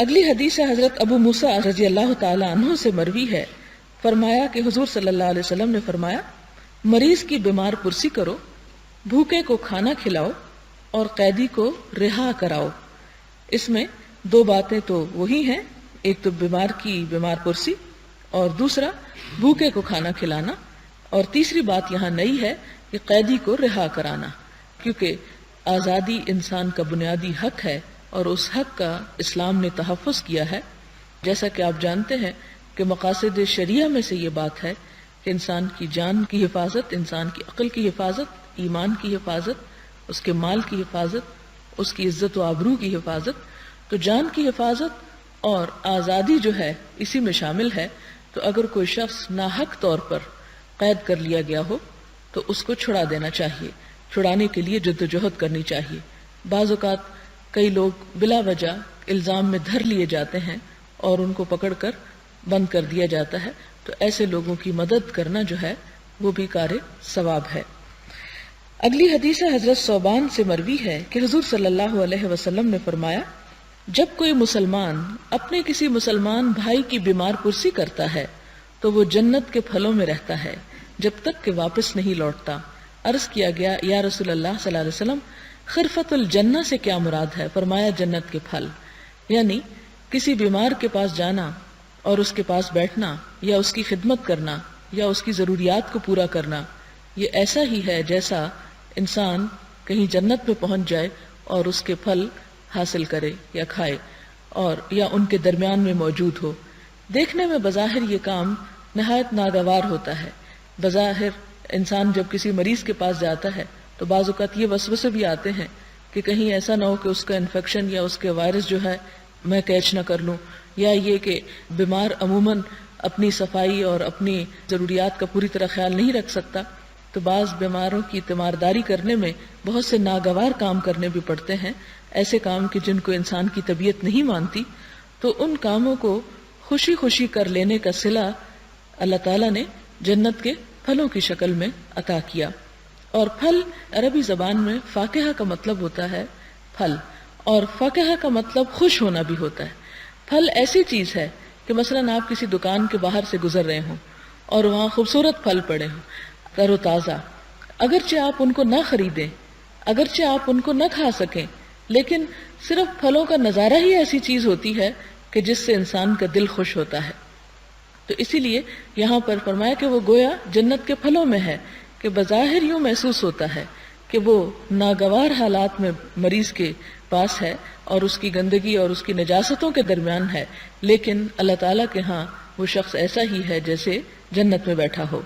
اگلی حدیث ہے حضرت ابو موسیٰ رضی اللہ تعالی عنہ سے مروی ہے، فرمایا کہ حضور صلی اللہ علیہ وسلم نے فرمایا، مریض کی بیمار پرسی کرو، بھوکے کو کھانا کھلاؤ اور قیدی کو رہا کراؤ۔ اس میں دو باتیں تو وہی ہیں، ایک تو بیمار کی بیمار پرسی اور دوسرا بھوکے کو کھانا کھلانا، اور تیسری بات یہاں نئی ہے کہ قیدی کو رہا کرانا، کیونکہ آزادی انسان کا بنیادی حق ہے اور اس حق کا اسلام نے تحفظ کیا ہے۔ جیسا کہ آپ جانتے ہیں کہ مقاصد شریعہ میں سے یہ بات ہے کہ انسان کی جان کی حفاظت، انسان کی عقل کی حفاظت، ایمان کی حفاظت، اس کے مال کی حفاظت، اس کی عزت و آبرو کی حفاظت۔ تو جان کی حفاظت اور آزادی جو ہے اسی میں شامل ہے۔ تو اگر کوئی شخص ناحق طور پر قید کر لیا گیا ہو تو اس کو چھڑا دینا چاہیے، چھڑانے کے لیے جدوجہد کرنی چاہیے۔ بعض اوقات کئی لوگ بلا وجہ الزام میں دھر لیے جاتے ہیں اور ان کو پکڑ کر بند کر دیا جاتا ہے، تو ایسے لوگوں کی مدد کرنا جو ہے وہ بھی کار ثواب ہے۔ اگلی حدیث حضرت ثوبان سے مروی ہے کہ حضور صلی اللہ علیہ وسلم نے فرمایا، جب کوئی مسلمان اپنے کسی مسلمان بھائی کی بیمار پرسی کرتا ہے تو وہ جنت کے پھلوں میں رہتا ہے جب تک کہ واپس نہیں لوٹتا۔ عرض کیا گیا، یا رسول اللہ صلی اللہ علیہ وسلم، خرفت الجنہ سے کیا مراد ہے؟ فرمایا جنت کے پھل، یعنی کسی بیمار کے پاس جانا اور اس کے پاس بیٹھنا یا اس کی خدمت کرنا یا اس کی ضروریات کو پورا کرنا، یہ ایسا ہی ہے جیسا انسان کہیں جنت میں پہنچ جائے اور اس کے پھل حاصل کرے یا کھائے اور یا ان کے درمیان میں موجود ہو۔ دیکھنے میں بظاہر یہ کام نہایت ناگوار ہوتا ہے۔ بظاہر انسان جب کسی مریض کے پاس جاتا ہے تو بعض اوقات یہ وسوسے بھی آتے ہیں کہ کہیں ایسا نہ ہو کہ اس کا انفیکشن یا اس کے وائرس جو ہے میں کیچ نہ کر لوں، یا یہ کہ بیمار عموماً اپنی صفائی اور اپنی ضروریات کا پوری طرح خیال نہیں رکھ سکتا، تو بعض بیماروں کی تیمارداری کرنے میں بہت سے ناگوار کام کرنے بھی پڑتے ہیں، ایسے کام کہ جن کو انسان کی طبیعت نہیں مانتی۔ تو ان کاموں کو خوشی خوشی کر لینے کا صلہ اللہ تعالیٰ نے جنت کے پھلوں کی شکل میں عطا کیا۔ اور پھل عربی زبان میں فاکہہ کا مطلب ہوتا ہے پھل، اور فاکہہ کا مطلب خوش ہونا بھی ہوتا ہے۔ پھل ایسی چیز ہے کہ مثلاً آپ کسی دکان کے باہر سے گزر رہے ہوں اور وہاں خوبصورت پھل پڑے ہوں، تر و تازہ، اگرچہ آپ ان کو نہ خریدیں، اگرچہ آپ ان کو نہ کھا سکیں، لیکن صرف پھلوں کا نظارہ ہی ایسی چیز ہوتی ہے کہ جس سے انسان کا دل خوش ہوتا ہے۔ تو اسی لیے یہاں پر فرمایا کہ وہ گویا جنت کے پھلوں میں ہے، کہ بظاہر یوں محسوس ہوتا ہے کہ وہ ناگوار حالات میں مریض کے پاس ہے اور اس کی گندگی اور اس کی نجاستوں کے درمیان ہے، لیکن اللہ تعالیٰ کے ہاں وہ شخص ایسا ہی ہے جیسے جنت میں بیٹھا ہو۔